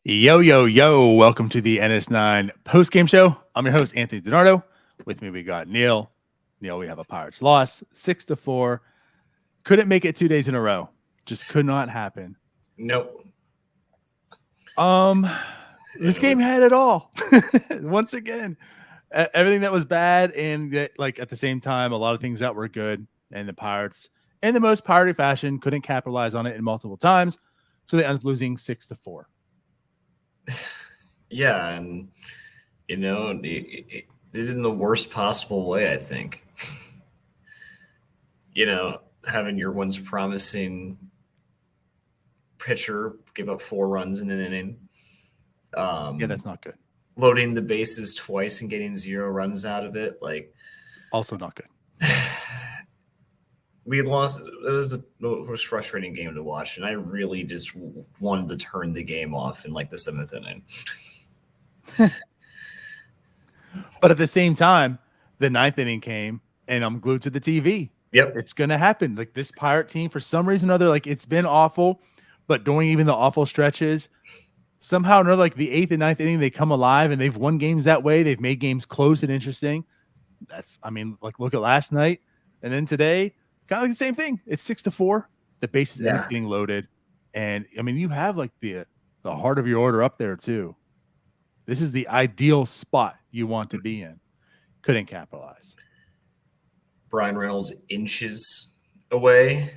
Yo, yo, yo. Welcome to the NS9 Postgame Show. I'm your host, Anthony DiNardo. With me, we got Neil. Neil, we have a Pirates loss, 6-4. Couldn't make it 2 days in a row. Just could not happen. Nope. This game had it all. Once again, everything that was bad and like at the same time, a lot of things that were good. And the Pirates, in the most Pirate fashion, couldn't capitalize on it in multiple times. So they ended up losing 6-4. Yeah, and they did it in the worst possible way, I think. Having your once promising pitcher give up 4 runs in an inning. Yeah, that's not good. Loading the bases twice and getting 0 runs out of it, also not good. We lost. It was the most frustrating game to watch, and I really just wanted to turn the game off in the 7th inning. But at the same time, the 9th inning came, and I'm glued to the TV. Yep, it's gonna happen. This Pirate team, for some reason or other, it's been awful, but during even the awful stretches, somehow or another, the 8th and 9th inning, they come alive, and they've won games that way. They've made games close and interesting. Look at last night, and then today. Kind of the same thing. It's 6-4. The bases end up getting loaded, and you have the heart of your order up there too. This is the ideal spot you want to be in. Couldn't capitalize. Brian Reynolds inches away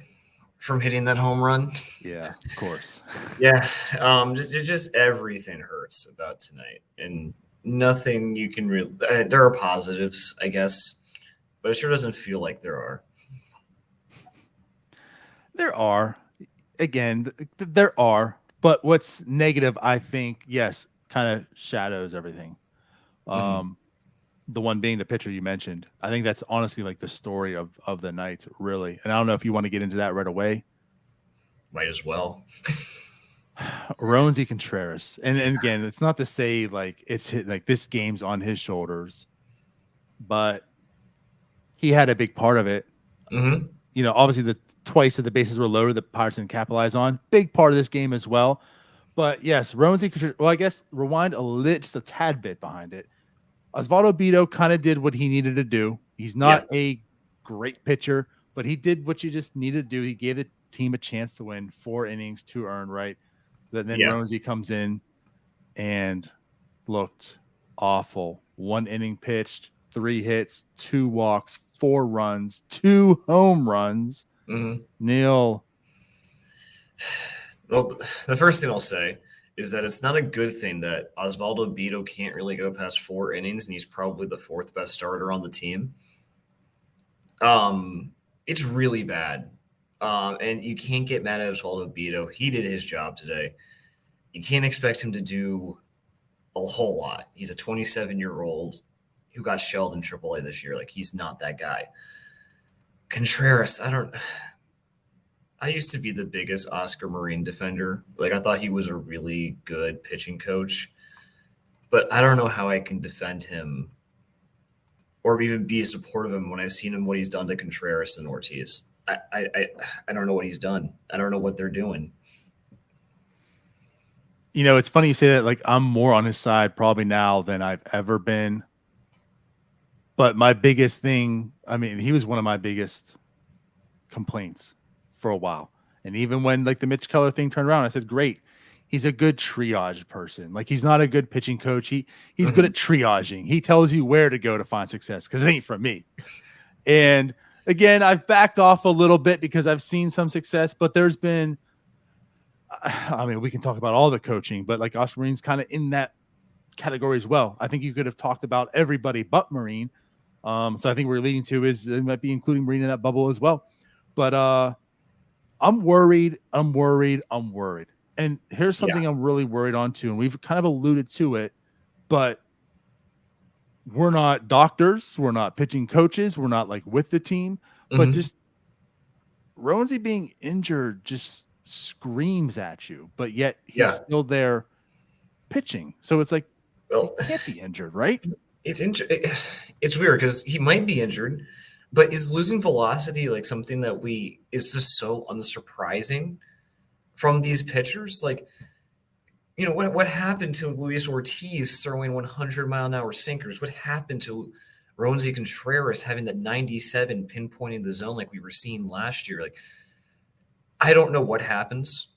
from hitting that home run. Yeah, of course. Yeah, just everything hurts about tonight, and nothing you can really. There are positives, I guess, but it sure doesn't feel like there are. There are. Again, there are. But what's negative, I think, yes, kind of shadows everything. The one being the pitcher you mentioned. I think that's honestly the story of the night, really. And I don't know if you want to get into that right away. Might as well. Roansy Contreras. And again, it's not to say it's this game's on his shoulders, but he had a big part of it. Mm-hmm. Obviously the twice that the bases were loaded, the Pirates didn't capitalize on. Big part of this game as well. But yes, Roansy, well, I guess rewind just a tad bit behind it. Osvaldo Bido kind of did what he needed to do. He's not a great pitcher, but he did what you just needed to do. He gave the team a chance to win 4 innings, 2 earned, right? Then Roansy comes in and looked awful. 1 inning pitched, 3 hits, 2 walks, 4 runs, 2 home runs. Mm-hmm. Neil. Well, the first thing I'll say is that it's not a good thing that Osvaldo Bido can't really go past 4 innings, and he's probably the 4th best starter on the team. It's really bad. And you can't get mad at Osvaldo Bido. He did his job today. You can't expect him to do a whole lot. He's a 27-year-old who got shelled in AAA this year. He's not that guy. Contreras, I used to be the biggest Oscar Marin defender. I thought he was a really good pitching coach, but I don't know how I can defend him or even be supportive of him when I've seen him, what he's done to Contreras and Ortiz. I don't know what he's done. I don't know what they're doing. It's funny you say that. I'm more on his side probably now than I've ever been. But my biggest thing, he was one of my biggest complaints for a while. And even when the Mitch Keller thing turned around, I said, great. He's a good triage person. He's not a good pitching coach. He's good at triaging. He tells you where to go to find success because it ain't from me. And again, I've backed off a little bit because I've seen some success, but there's been, we can talk about all the coaching, but Oscar Marin's kind of in that category as well. I think you could have talked about everybody but Marin. So I think we're leading to is it might be including Marin in that bubble as well. But I'm worried. And here's something I'm really worried on too. And we've kind of alluded to it, but we're not doctors. We're not pitching coaches. We're not with the team, but just Roansy being injured just screams at you, but yet he's still there pitching. So it's he can't be injured, right? It's weird because he might be injured, but is losing velocity something that is just so unsurprising from these pitchers? what happened to Luis Ortiz throwing 100-mile-an-hour sinkers? What happened to Roansy Contreras having that 97 pinpointing the zone like we were seeing last year? Like, I don't know what happens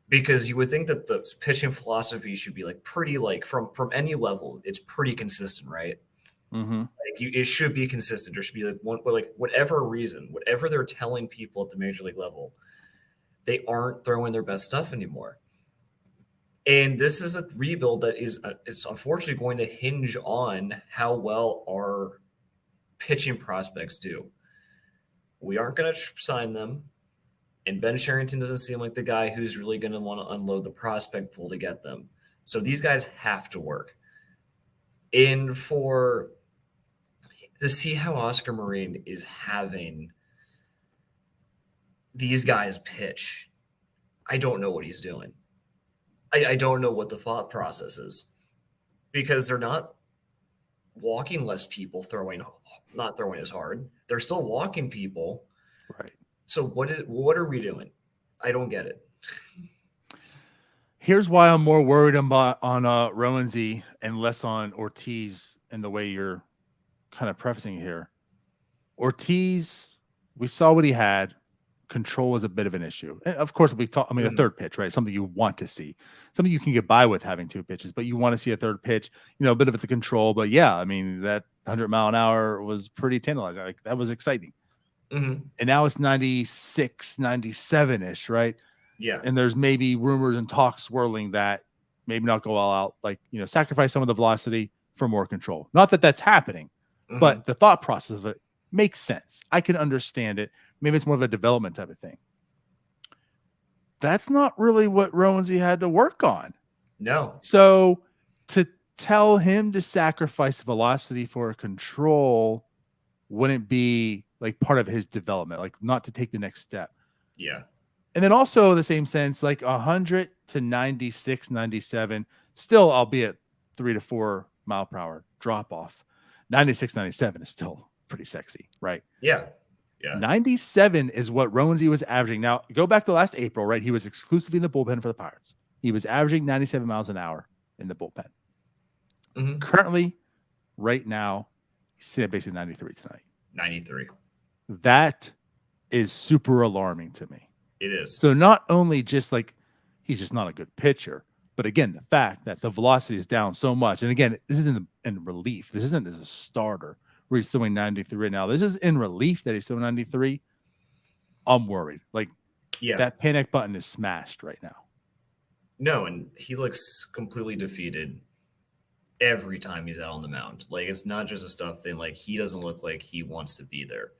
because you would think that the pitching philosophy should be like pretty like from any level, it's pretty consistent, right? Mm-hmm. Like it should be consistent. There should be like whatever reason, whatever they're telling people at the major league level, they aren't throwing their best stuff anymore. And this is a rebuild that is unfortunately going to hinge on how well our pitching prospects do. We aren't going to sign them, and Ben Sherrington doesn't seem like the guy who's really going to want to unload the prospect pool to get them. So these guys have to work. And to see how Oscar Marin is having these guys pitch, I don't know what he's doing. I don't know what the thought process is because they're not walking less people not throwing as hard. They're still walking people. Right. So what are we doing? I don't get it. Here's why I'm more worried on Roansy and less on Ortiz in the way you're kind of prefacing here. Ortiz, we saw what he had. Control was a bit of an issue. And of course, a third pitch, right? Something you want to see. Something you can get by with having two pitches, but you want to see a third pitch, a bit of the control. But yeah, I mean, that 100-mile-an-hour was pretty tantalizing. Like, that was exciting. Mm-hmm. And now it's 96, 97-ish, right? Yeah. And there's maybe rumors and talks swirling that maybe not go all out, like, sacrifice some of the velocity for more control. Not that that's happening, but the thought process of it makes sense. I can understand it. Maybe it's more of a development type of thing. That's not really what Roansy had to work on. No. So to tell him to sacrifice velocity for control wouldn't be like part of his development, like not to take the next step. Yeah. And then also in the same sense, like 100 to 96, 97, still, albeit 3 to 4 mile per hour drop off. 96, 97 is still pretty sexy, right? Yeah. Yeah. 97 is what Roansy was averaging. Now, go back to last April, right? He was exclusively in the bullpen for the Pirates. He was averaging 97 miles an hour in the bullpen. Mm-hmm. Currently, right now, he's sitting at basically 93 tonight. 93. That is super alarming to me. It is. So not only just like he's just not a good pitcher, but again, the fact that the velocity is down so much. And again, this isn't in relief. This isn't as a starter where he's throwing 93 right now. This is in relief that he's throwing 93. I'm worried. Like, that panic button is smashed right now. No, and he looks completely defeated every time he's out on the mound. Like, it's not just a stuff thing. Like, he doesn't look like he wants to be there.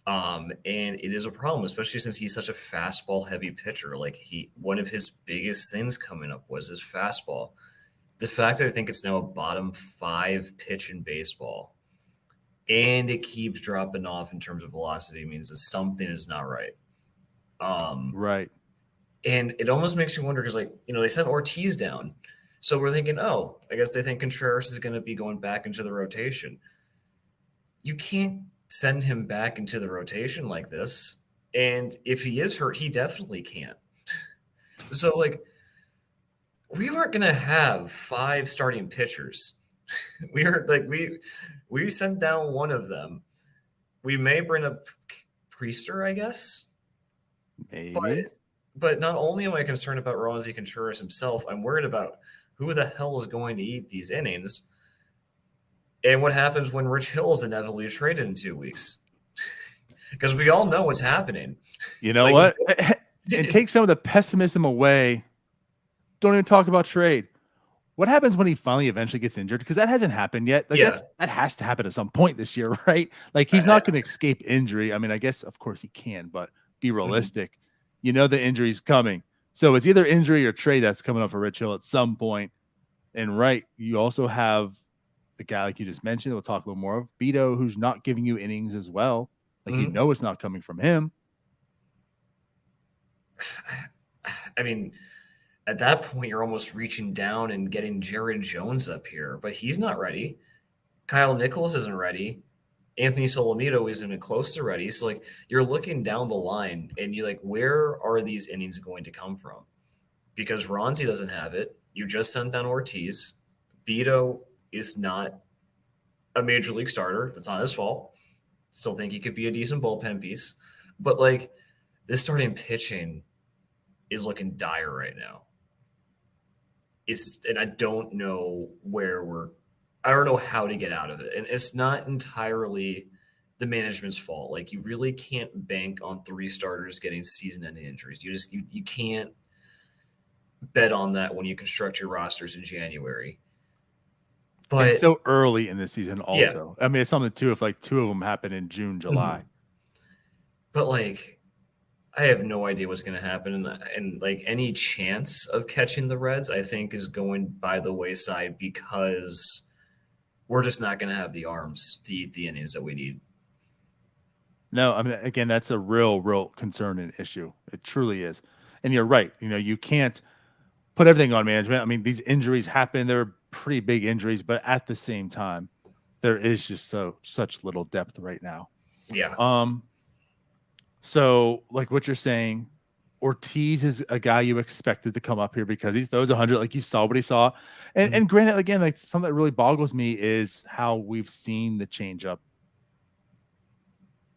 And it is a problem, especially since he's such a fastball heavy pitcher. Like, one of his biggest things coming up was his fastball. The fact that I think it's now a bottom 5 pitch in baseball and it keeps dropping off in terms of velocity means that something is not right. Right. And it almost makes you wonder because, like, they sent Ortiz down. So we're thinking, oh, I guess they think Contreras is going to be going back into the rotation. You can't send him back into the rotation like this. And if he is hurt, he definitely can't. So, like, we weren't going to have 5 starting pitchers. We sent down one of them. We may bring up Priester, I guess. Maybe. But not only am I concerned about Roansy Contreras himself, I'm worried about who the hell is going to eat these innings and what happens when Rich Hill is inevitably traded in 2 weeks. Because we all know what's happening. You know what? And take some of the pessimism away. Don't even talk about trade. What happens when he finally eventually gets injured? Because that hasn't happened yet. Like, that has to happen at some point this year, right? Like, he's not going to escape injury. I mean, I guess, of course, he can, but be realistic. Mm-hmm. The injury's coming. So it's either injury or trade that's coming up for Rich Hill at some point. And, right, you also have the guy, like you just mentioned, we'll talk a little more of, Beto, who's not giving you innings as well. Like, it's not coming from him. I mean, at that point, you're almost reaching down and getting Jared Jones up here, but he's not ready. Kyle Nichols isn't ready. Anthony Solomito isn't even close to ready. So, like, you're looking down the line and you're like, where are these innings going to come from? because Ronzi doesn't have it. You just sent down Ortiz. Beto is not a major league starter. That's not his fault. Still think he could be a decent bullpen piece. But like this starting pitching is looking dire right now. And I don't know I don't know how to get out of it. And it's not entirely the management's fault. Like you really can't bank on 3 starters getting season-ending injuries. You can't bet on that when you construct your rosters in January. And But so early in the season yeah, also. I mean, it's something too if like 2 of them happen in June, July. but like I have no idea what's going to happen, and like any chance of catching the Reds, I think, is going by the wayside because we're just not going to have the arms to eat the innings that we need. No, I mean, again, that's a real concern and issue. It truly is. And you're right. You know, you can't put everything on management. I mean, these injuries happen. They're pretty big injuries, but at the same time, there is just such little depth right now. Yeah. So like what you're saying, Ortiz is a guy you expected to come up here because he throws 100, like you saw what he saw. And granted, again, like something that really boggles me is how we've seen the changeup.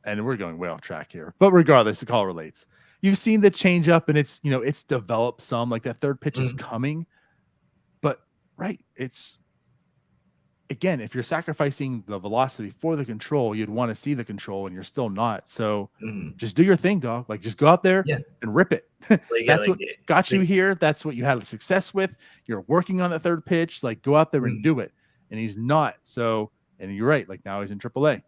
And we're going way off track here, but regardless, the call relates. You've seen the changeup, and it's it's developed some. Like that third pitch is coming, but right, it's again, if you're sacrificing the velocity for the control, you'd want to see the control, and you're still not. So just do your thing, dog. Like just go out there and rip it. That's what got you here. That's what you had success with. You're working on the third pitch. Like go out there and do it. And he's not. So, and you're right. Like now he's in AAA.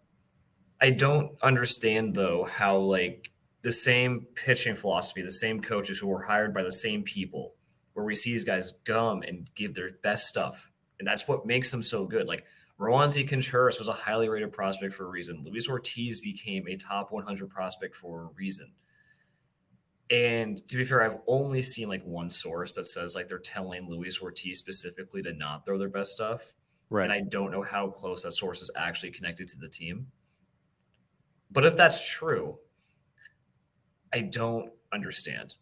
I don't understand though how like the same pitching philosophy, the same coaches who were hired by the same people, where we see these guys come and give their best stuff. And that's what makes them so good. Like Roansy Contreras was a highly rated prospect for a reason. Luis Ortiz became a top 100 prospect for a reason. And to be fair, I've only seen like one source that says like they're telling Luis Ortiz specifically to not throw their best stuff. Right. And I don't know how close that source is actually connected to the team. But if that's true, I don't understand.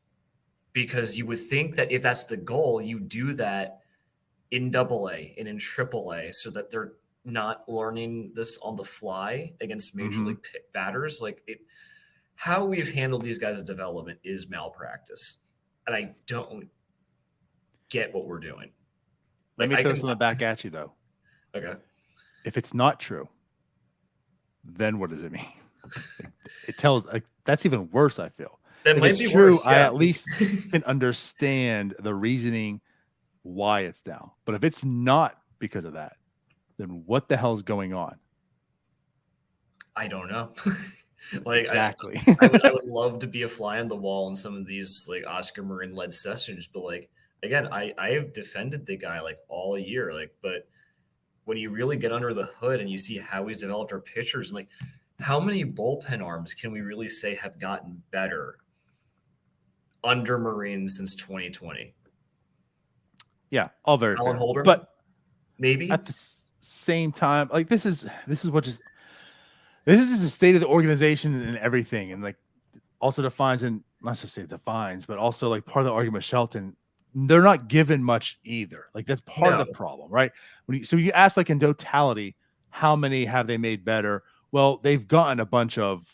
Because you would think that if that's the goal, you do that in AA and in AAA so that they're not learning this on the fly against major league batters. Like how we've handled these guys' development is malpractice. And I don't get what we're doing. Let me throw something back at you, though. Okay. If it's not true, then what does it mean? It tells like that's even worse. I feel that if might it's be true. Worse, yeah. I at least can understand the reasoning why it's down. But if it's not because of that, then what the hell is going on? I don't know. Like exactly. I would love to be a fly on the wall in some of these like Oscar Marin led sessions, but like again, I have defended the guy like all year, like but when you really get under the hood and you see how he's developed our pitchers and like how many bullpen arms can we really say have gotten better under Marin since 2020? Yeah, all very Alan fair. Holder, but maybe at the same time, like this is what just this is just the state of the organization and everything, and like also defines and not to say defines, but also like part of the argument with Shelton. They're not given much either. Like that's part of the problem, right? So you ask like in totality, how many have they made better? Well, they've gotten a bunch of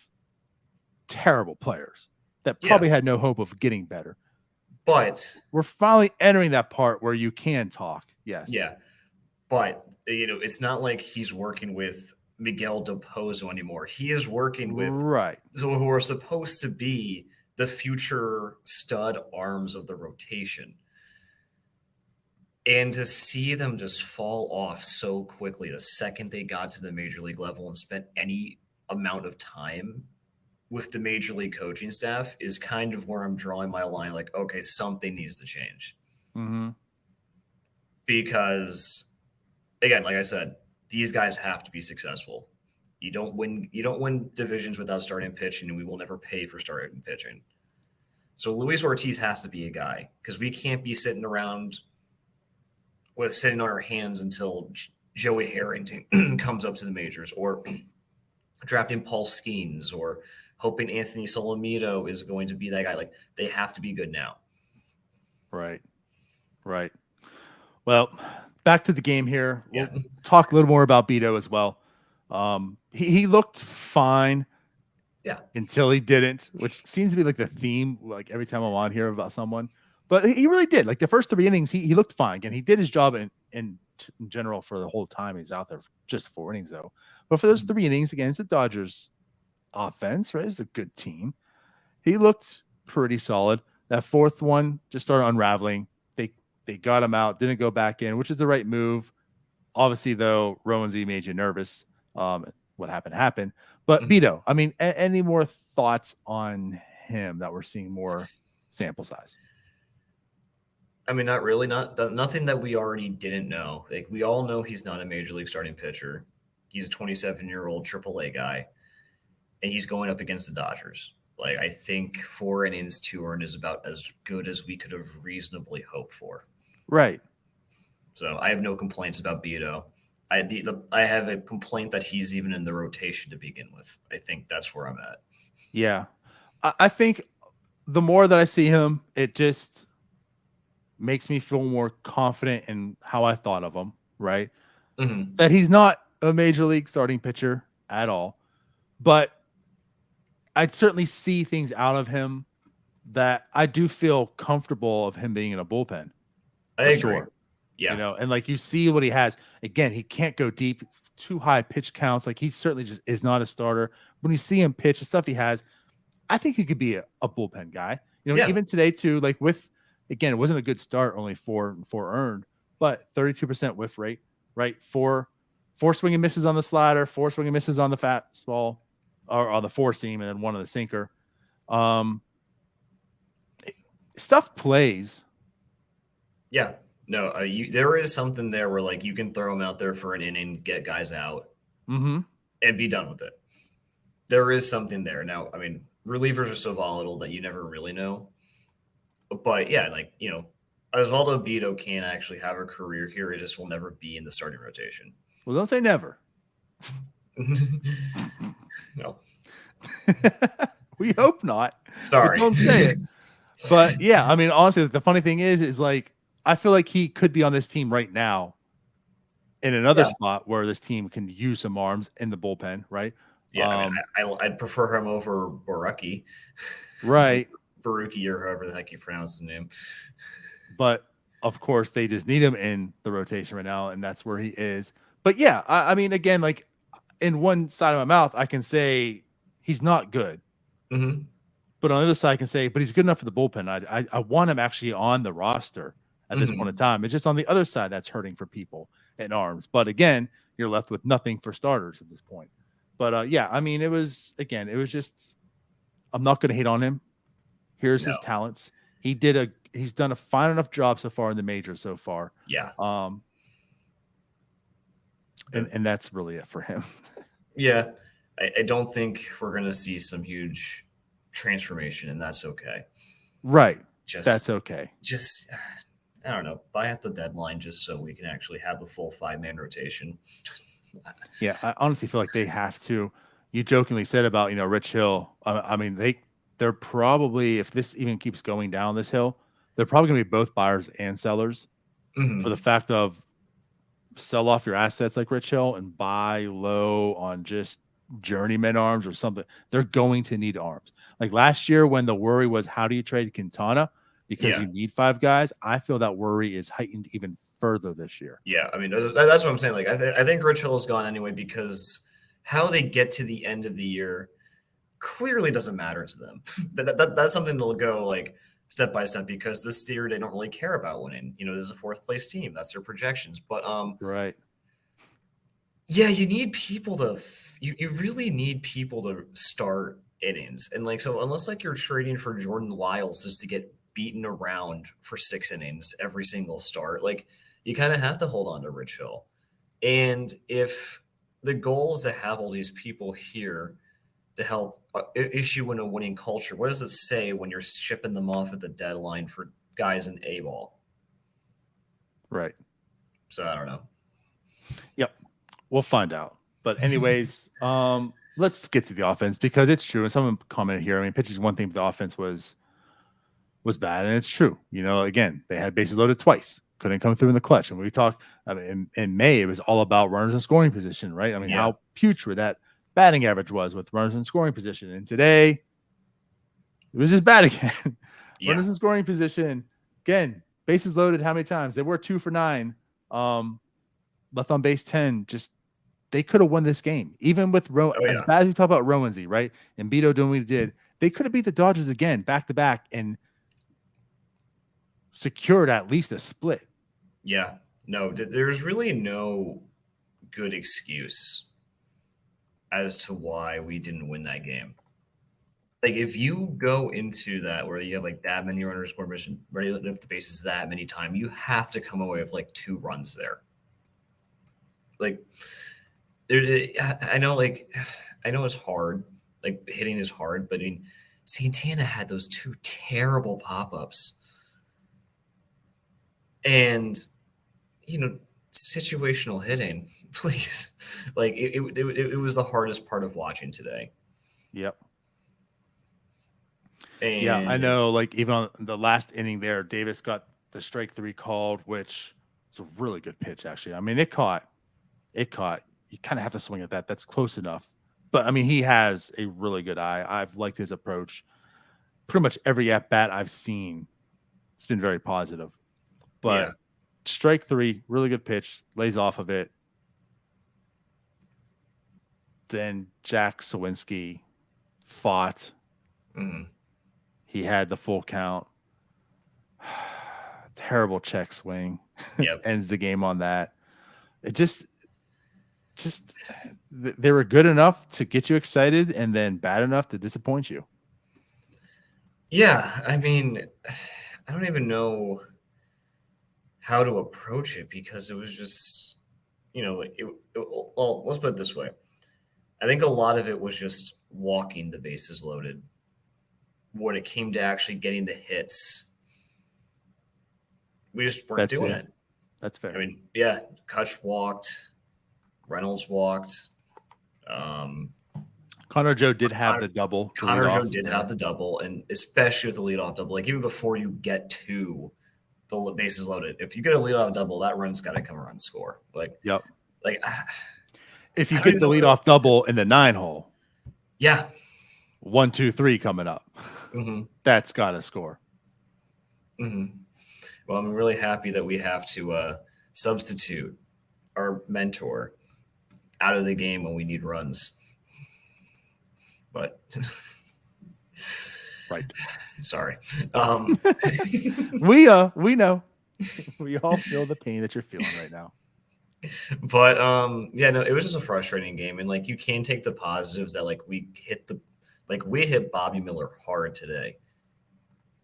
terrible players that probably had no hope of getting better. But we're finally entering that part where you can talk. Yes. Yeah. But, it's not like he's working with Miguel Depozo anymore. He is working with who are supposed to be the future stud arms of the rotation. And to see them just fall off so quickly the second they got to the major league level and spent any amount of time with the major league coaching staff is kind of where I'm drawing my line. Like, okay, something needs to change. Because, again, like I said, these guys have to be successful. You don't win divisions without starting pitching, and we will never pay for starting pitching. So Luis Ortiz has to be a guy because we can't be sitting around sitting on our hands until Joey Harrington comes up to the majors, or drafting Paul Skeens, or hoping Anthony Solomito is going to be that guy. Like they have to be good now. Right. Right. Well, back to the game here. Yeah. We'll talk a little more about Beto as well. He looked fine Yeah. until he didn't, which seems to be like the theme, like every time I'm on here about someone. But he really did. Like the first 3 innings, he looked fine. And he did his job in general for the whole time he's out there. Just 4 innings though. But for those 3 innings against the Dodgers offense, right? It's a good team. He looked pretty solid. That fourth one just started unraveling. They got him out, didn't go back in, which is the right move. Obviously, though, Rowan Z made you nervous. What happened. But Beto, I mean, any more thoughts on him that we're seeing more sample size? I mean, not really. Nothing that we already didn't know. Like we all know he's not a major league starting pitcher. He's a 27-year-old AAA guy, and he's going up against the Dodgers. Like I think 4 innings, 2 earned is about as good as we could have reasonably hoped for. Right. So I have no complaints about Beto. I have a complaint that he's even in the rotation to begin with. I think that's where I'm at. Yeah. I think the more that I see him, it just makes me feel more confident in how I thought of him, right? Mm-hmm. That he's not a major league starting pitcher at all. But I certainly see things out of him that I do feel comfortable of him being in a bullpen. I agree. Sure. Yeah. You know, and like you see what he has. Again, he can't go deep, too high pitch counts. Like he certainly just is not a starter. When you see him pitch, the stuff he has, I think he could be a bullpen guy. You know, Yeah. even today too, like with, again, it wasn't a good start, only four earned, but 32% whiff rate, right? Four swing and misses on the slider, 4 swing and misses on the fastball or on the 4-seam, and then 1 on the sinker. Stuff plays. Yeah. No, there is something there where like you can throw him out there for an inning, get guys out, and be done with it. There is something there. Now, I mean, relievers are so volatile that you never really know. But yeah, like Osvaldo Beto can actually have a career here. It just will never be in the starting rotation. Well, don't say never. No. We hope not. Sorry. Don't say it. But yeah, I mean, honestly, the funny thing is like I feel like he could be on this team right now in another spot where this team can use some arms in the bullpen, right? Yeah, I mean, I'd prefer him over Barucki. Right. Barucki or however the heck you pronounce his name. But of course, they just need him in the rotation right now, and that's where he is. But yeah, I mean, again, like in one side of my mouth, I can say he's not good. Mm-hmm. But on the other side, I can say, but he's good enough for the bullpen. I want him actually on the roster at this point in time. It's just on the other side that's hurting for people in arms. But again, you're left with nothing for starters at this point. But yeah, I mean, it was just, I'm not going to hate on him. Here's his talents. He's done a fine enough job so far in the majors so far. Yeah. And that's really it for him. Yeah. I don't think we're going to see some huge transformation, and that's okay. Right. That's okay. Just, I don't know, buy at the deadline just so we can actually have a full 5-man rotation. Yeah, I honestly feel like they have to. You jokingly said about, Rich Hill. I mean, they're probably, if this even keeps going down this hill, they're probably going to be both buyers and sellers for the fact of sell off your assets like Rich Hill and buy low on just journeyman arms or something. They're going to need arms. Like last year when the worry was how do you trade Quintana because you need 5 guys, I feel that worry is heightened even further this year. Yeah, I mean, that's what I'm saying. Like I think Rich Hill is gone anyway because how they get to the end of the year clearly doesn't matter to them. That's something that'll go like step by step because this year they don't really care about winning. There's a 4th place team. That's their projections. But right. Yeah, you need people to you really need people to start innings. And like so unless like you're trading for Jordan Lyles just to get beaten around for 6 innings every single start, like you kind of have to hold on to Rich Hill. And if the goal is to have all these people here to help issue in a winning culture, what does it say when you're shipping them off at the deadline for guys in A-ball? Right. So I don't know. Yep. We'll find out. But anyways, let's get to the offense because it's true. And someone commented here. I mean, pitching's one thing, but the offense was was bad, and it's true. Again, they had bases loaded twice, couldn't come through in the clutch. And we talked, I mean, in May, it was all about runners in scoring position, right? I mean, how putrid that batting average was with runners in scoring position. And today, it was just bad again. Runners in scoring position, again, bases loaded how many times? They were 2 for 9. Left on base 10. Just they could have won this game. Even with as bad as we talk about Rowanzy, right? And Beto doing what he did, they could have beat the Dodgers again, back to back, and secured at least a split. Yeah. No, there's really no good excuse as to why we didn't win that game. Like, if you go into that where you have like that many runners score mission, ready to lift the bases that many times, you have to come away with like 2 runs there. Like, I know it's hard. Like, hitting is hard, but I mean, Santana had those 2 terrible pop-ups. And, situational hitting, please. Like, it was the hardest part of watching today. Yep. And yeah, I know. Like, even on the last inning there, Davis got the strike 3 called, which was a really good pitch, actually. I mean, it caught. You kind of have to swing at that. That's close enough. But, I mean, he has a really good eye. I've liked his approach. Pretty much every at-bat I've seen, it's been very positive. But strike 3, really good pitch, lays off of it. Then Jack Sawinski fought. Mm-hmm. He had the full count. Terrible check swing. Ends the game on that. It just they were good enough to get you excited and then bad enough to disappoint you. Yeah, I mean, I don't even how to approach it because it was just, well, let's put it this way. I think a lot of it was just walking the bases loaded. When it came to actually getting the hits, we just weren't doing it. That's fair. I mean, Kutch walked, Reynolds walked. Connor Joe did have the double. Connor Joe did have the double, and especially with the leadoff double, like even before you get to the bases loaded, if you get a leadoff double, that run's got to come around and score. Like, if you get the leadoff double in the 9 hole, 1, 2, 3 coming up, that's got to score. Mm-hmm. Well, I'm really happy that we have to substitute our mentor out of the game when we need runs. But right. Sorry. We know. We all feel the pain that you're feeling right now. But it was just a frustrating game. And like, you can take the positives that we hit Bobby Miller hard today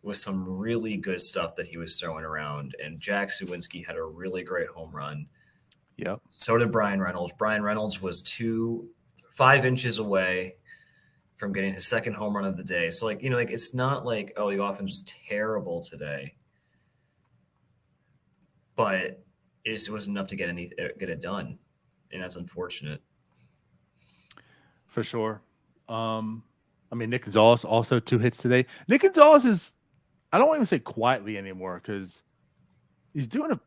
with some really good stuff that he was throwing around. And Jack Sawinski had a really great home run. Yep. So did Brian Reynolds. Brian Reynolds was 5 inches away from getting his second home run of the day. So it's not like, oh, the offense was terrible today, but it was enough to get it done. And that's unfortunate. For sure. I mean, Nick Gonzalez also 2 hits today. Nick Gonzalez is, I don't want to say quietly anymore because he's doing a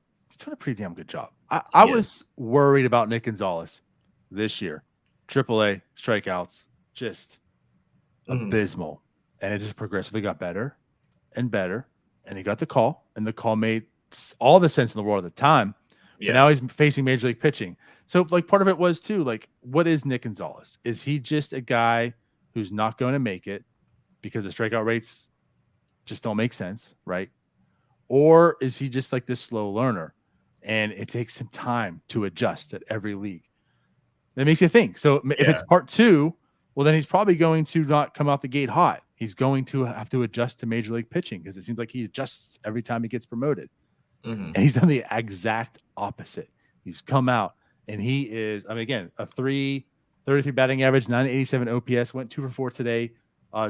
pretty damn good job. I was worried about Nick Gonzalez this year. AAA strikeouts, just abysmal. And it just progressively got better and better. And he got the call, and the call made all the sense in the world at the time. But now he's facing major league pitching. So part of it was too, what is Nick Gonzalez? Is he just a guy who's not going to make it because the strikeout rates just don't make sense, right? Or is he just like this slow learner and it takes him time to adjust at every league? That makes you think. So if it's part 2, well, then he's probably going to not come out the gate hot. He's going to have to adjust to major league pitching because it seems like he adjusts every time he gets promoted. And he's done the exact opposite. He's come out and he is, I mean, again, a 333 batting average, 987 OPS, went 2 for 4 today,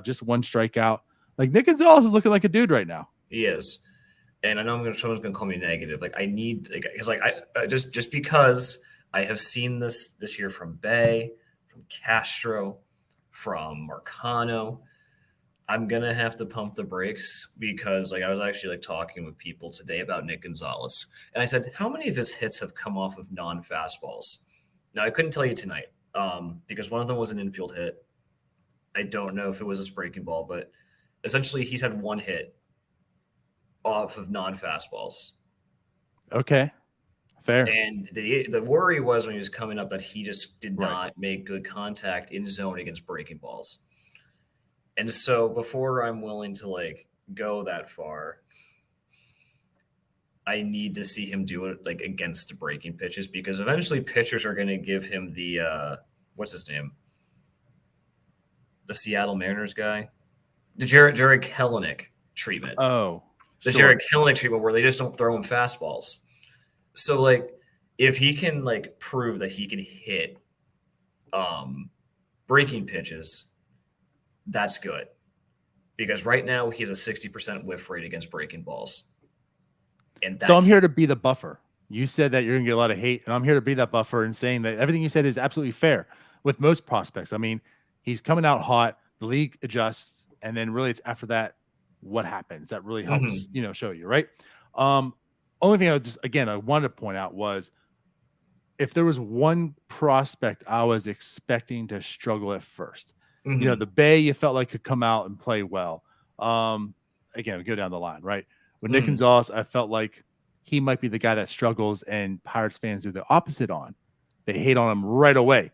just 1 strikeout. Like, Nick Gonzalez is looking like a dude right now. He is. And I know someone's going to call me negative. I need, because just because I have seen this year from Bay, from Castro, from Marcano, I'm gonna have to pump the brakes because like I was actually like talking with people today about Nick Gonzalez, and I said, how many of his hits have come off of non-fastballs? Now I couldn't tell you tonight because one of them was an infield hit. I don't know if it was a breaking ball, but essentially he's had one hit off of non-fastballs. Okay, fair. And the worry was when he was coming up that he just did Right. not make good contact in zone against breaking balls. And so before I'm willing to like go that far, I need to see him do it like against the breaking pitches because eventually pitchers are going to give him the what's his name, the Seattle Mariners guy, the Jared Kelenic treatment, Oh, the sure. Jared Kelenic treatment where they just don't throw him fastballs. So like if he can like prove that he can hit breaking pitches, that's good because right now he has a 60% whiff rate against breaking balls. And So I'm that here to be the buffer. You said that you're going to get a lot of hate, and I'm here to be that buffer and saying that everything you said is absolutely fair with most prospects. I mean, he's coming out hot, the league adjusts, and then really it's after that what happens that really helps, show you, right? Only thing I wanted to point out was if there was one prospect I was expecting to struggle at first, the Bay you felt like could come out and play well. Again, go down the line, right? With Nick Gonzalez, I felt like he might be the guy that struggles, and Pirates fans do the opposite on. They hate on him right away.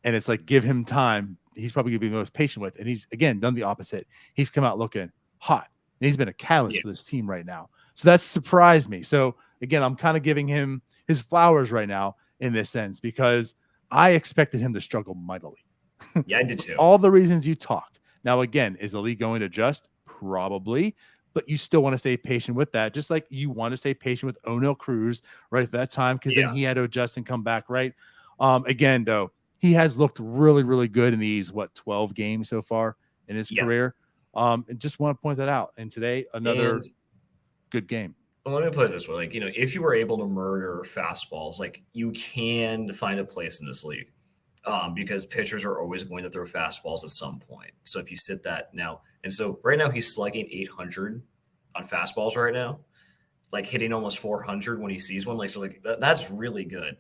And it's like, give him time. He's probably going to be the most patient with. And he's, again, done the opposite. He's come out looking hot. And he's been a catalyst for this team right now. So that's surprised me. So, again, I'm kind of giving him his flowers right now in this sense because I expected him to struggle mightily. Yeah, I did too. All the reasons you talked. Now, again, is the league going to adjust? Probably. But you still want to stay patient with that, just like you want to stay patient with O'Neill Cruz right at that time because then he had to adjust and come back, right? Again, though, he has looked really, really good in these, 12 games so far in his career. And just want to point that out. And today, another good game. Well, let me put it this way. Like, if you were able to murder fastballs, like you can find a place in this league because pitchers are always going to throw fastballs at some point. So if you sit that now, and so right now he's slugging 800 on fastballs right now, like hitting almost 400 when he sees one. Like, so like that's really good.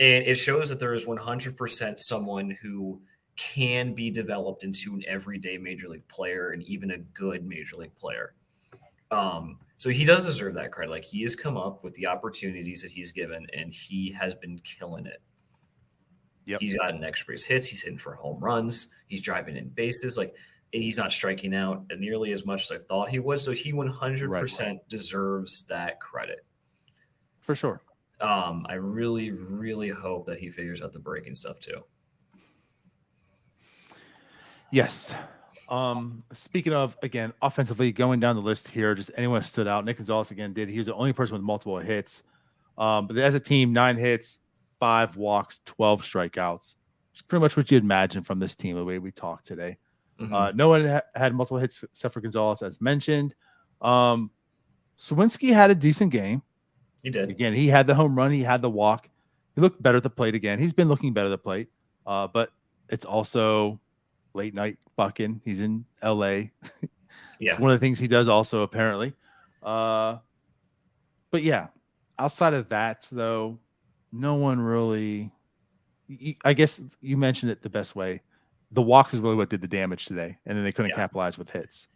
And it shows that there is 100% someone who can be developed into an everyday major league player and even a good major league player. So he does deserve that credit. Like he has come up with the opportunities that he's given, and he has been killing it. Yep. He's gotten extra base hits. He's hitting for home runs. He's driving in bases. Like he's not striking out nearly as much as I thought he would. So he 100% deserves that credit. For sure. I really, really hope that he figures out the breaking stuff too. Yes. Speaking of, again, offensively, going down the list here, just anyone stood out. Nick Gonzalez again did. He was the only person with multiple hits. But as a team, 9 hits, 5 walks, 12 strikeouts. It's pretty much what you'd imagine from this team, the way we talked today. No one had multiple hits except for Gonzalez, as mentioned. Sawinski had a decent game. He did. Again, he had the home run. He had the walk. He looked better at the plate again. He's been looking better at the plate. But it's also late night bucking. He's in LA. It's one of the things he does also, apparently. But yeah, outside of that, though, no one really. I guess you mentioned it the best way. The walks is really what did the damage today, and then they couldn't capitalize with hits.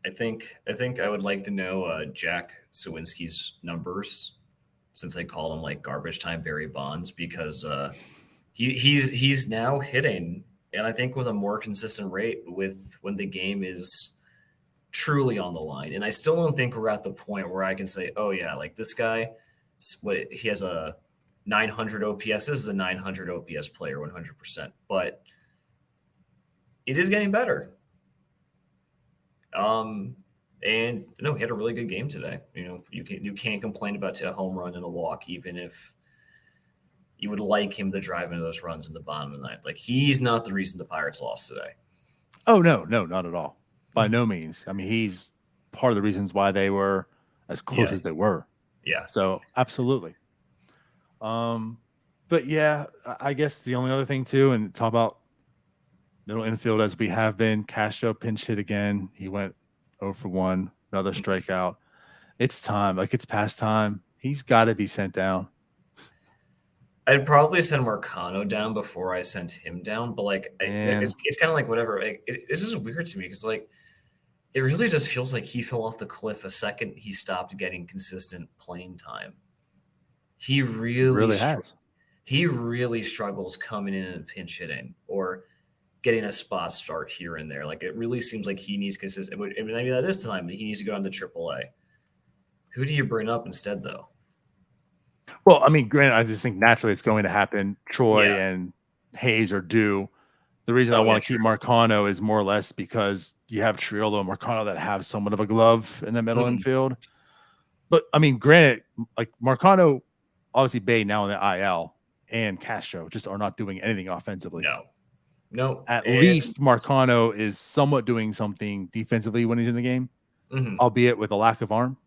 I think I would like to know Jack Sawinski's numbers, since I call him like garbage time Barry Bonds, because he's now hitting, and I think with a more consistent rate with when the game is truly on the line. And I still don't think we're at the point where I can say, oh yeah, like this guy, he has a 900 OPS. This is a 900 OPS player, 100%. But it is getting better. And no, he had a really good game today. You can't complain about a home run and a walk, even if you would like him to drive into those runs in the bottom of the ninth. Like he's not the reason the Pirates lost today. Oh no, not at all. By no means. I mean, he's part of the reasons why they were as close as they were. Yeah. So absolutely. But yeah, I guess the only other thing too, and talk about Middle infield as we have been. Castro pinch hit again. He went 0 for 1. Another strikeout. It's time. Like, it's past time. He's got to be sent down. I'd probably send Marcano down before I sent him down, but like And it's kind of like whatever. This is weird to me because like it really just feels like he fell off the cliff a second he stopped getting consistent playing time. He really really has. he really struggles coming in and pinch hitting or getting a spot start here and there. Like it really seems like he needs consistent. I mean, maybe not this time, but he needs to go down to AAA. Who do you bring up instead, though? Well, I mean, granted, I just think naturally it's going to happen. Troy Yeah. and Hayes are due. The reason I want to keep Marcano is more or less because you have Triolo and Marcano that have somewhat of a glove in the middle infield. But I mean, granted, like Marcano, obviously Bay now in the IL and Castro just are not doing anything offensively. No. At least Marcano is somewhat doing something defensively when he's in the game, albeit with a lack of arm.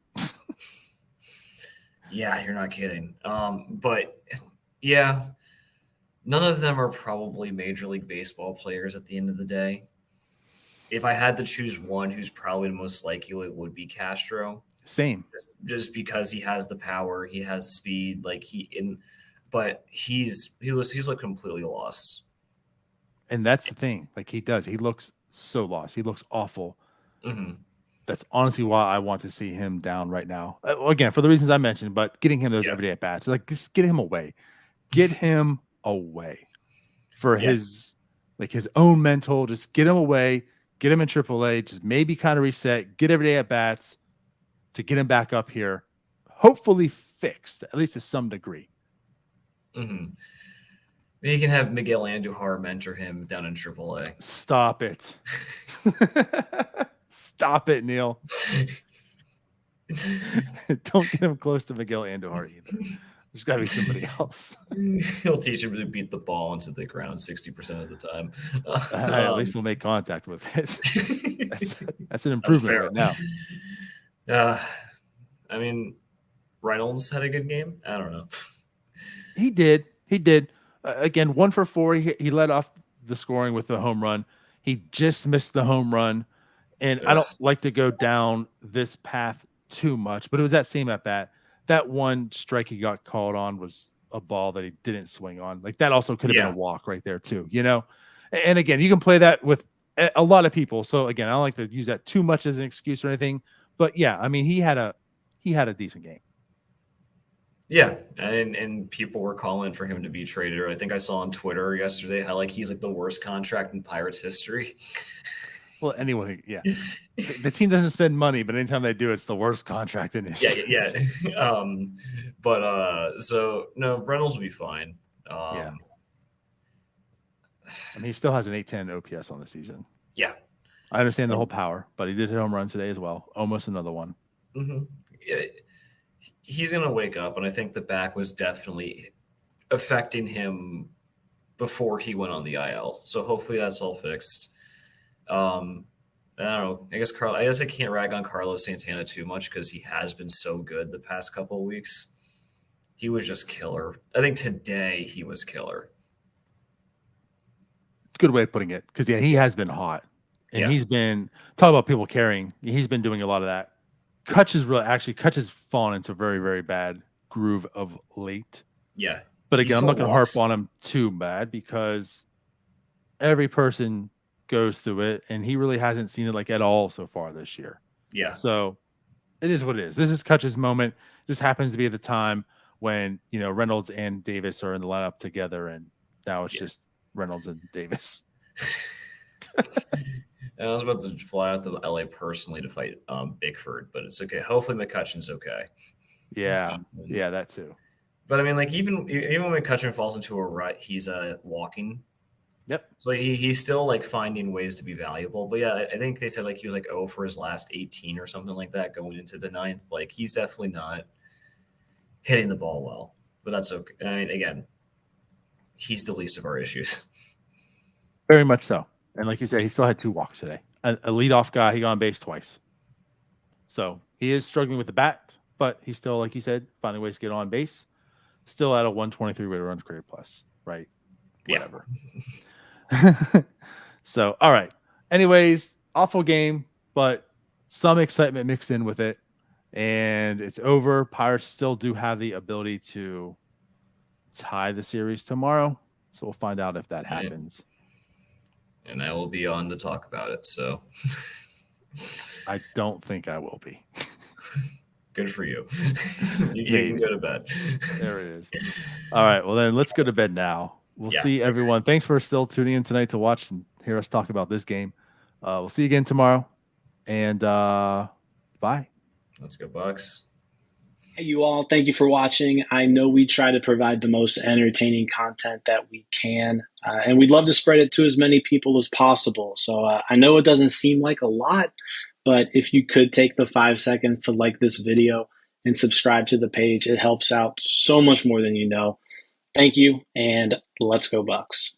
Yeah, you're not kidding. But yeah, none of them are probably Major League Baseball players at the end of the day. If I had to choose one who's probably the most likely, it would be Castro. Same. Just because he has the power, he has speed, but he's like completely lost. And that's the thing. Like he does. He looks so lost. He looks awful. That's honestly why I want to see him down right now. Again, for the reasons I mentioned, but getting him those everyday at bats, like just get him away. Get him away for his own mental. Just get him away. Get him in AAA. Just maybe kind of reset. Get everyday at bats to get him back up here. Hopefully fixed, at least to some degree. You can have Miguel Andujar mentor him down in AAA. Stop it. Stop it, Neil. Don't get him close to Miguel Andujar either. There's got to be somebody else. He'll teach him to beat the ball into the ground 60% of the time. At least he'll make contact with it. That's an improvement right now. I mean, Reynolds had a good game. I don't know. He did. Again, 1 for 4. He led off the scoring with a home run. He just missed the home run. And I don't like to go down this path too much, but it was that same at bat. That one strike he got called on was a ball that he didn't swing on. Like that also could have been a walk right there too, you know? And again, you can play that with a lot of people. So again, I don't like to use that too much as an excuse or anything, but yeah, I mean, he had a decent game. Yeah, and people were calling for him to be traded. Or I think I saw on Twitter yesterday how like he's like the worst contract in Pirates history. Well, anyone, yeah. The team doesn't spend money, but anytime they do, it's the worst contract in history. Yeah. So no, Reynolds will be fine. Yeah. I mean, he still has an 810 OPS on the season. Yeah. I understand the whole power, but he did hit home run today as well. Almost another one. Yeah, he's going to wake up, and I think the back was definitely affecting him before he went on the IL. So hopefully that's all fixed. I don't know. I guess I can't rag on Carlos Santana too much because he has been so good the past couple of weeks. He was just killer. I think today he was killer. Good way of putting it, because he has been hot, and he's been talk about people carrying. He's been doing a lot of that. Kutch has fallen into a very, very bad groove of late. Yeah, but again, I'm not going to harp on him too bad because every person goes through it, and he really hasn't seen it like at all so far this year. Yeah. So it is what it is. This is Kutch's moment. This happens to be at the time when Reynolds and Davis are in the lineup together, and now it's just Reynolds and Davis. And I was about to fly out to LA personally to fight Bickford, but it's okay. Hopefully McCutcheon's okay. Yeah, that too. But I mean, like even when McCutcheon falls into a rut, he's walking. Yep. So he's still like finding ways to be valuable. But yeah, I think they said like he was like 0 for his last 18 or something like that going into the 9th. Like he's definitely not hitting the ball well. But that's okay. I mean, again, he's the least of our issues. Very much so. And like you said, he still had 2 walks today. A leadoff guy, he got on base twice. So he is struggling with the bat, but he's still, like you said, finding ways to get on base. Still at a 123 weighted runs created plus, right? Whatever. So, all right. Anyways, awful game, but some excitement mixed in with it. And it's over. Pirates still do have the ability to tie the series tomorrow. So we'll find out if that happens. And I will be on to talk about it. So I don't think I will be. good for you. You can go to bed. There it is. All right. Well, then let's go to bed now. We'll Yeah, see everyone. Thanks for still tuning in tonight to watch and hear us talk about this game. We'll see you again tomorrow. And bye. Let's go, Bucks. Hey, you all. Thank you for watching. I know we try to provide the most entertaining content that we can, and we'd love to spread it to as many people as possible. So I know it doesn't seem like a lot, but if you could take the 5 seconds to like this video and subscribe to the page, it helps out so much more than you know. Thank you, and let's go Bucks.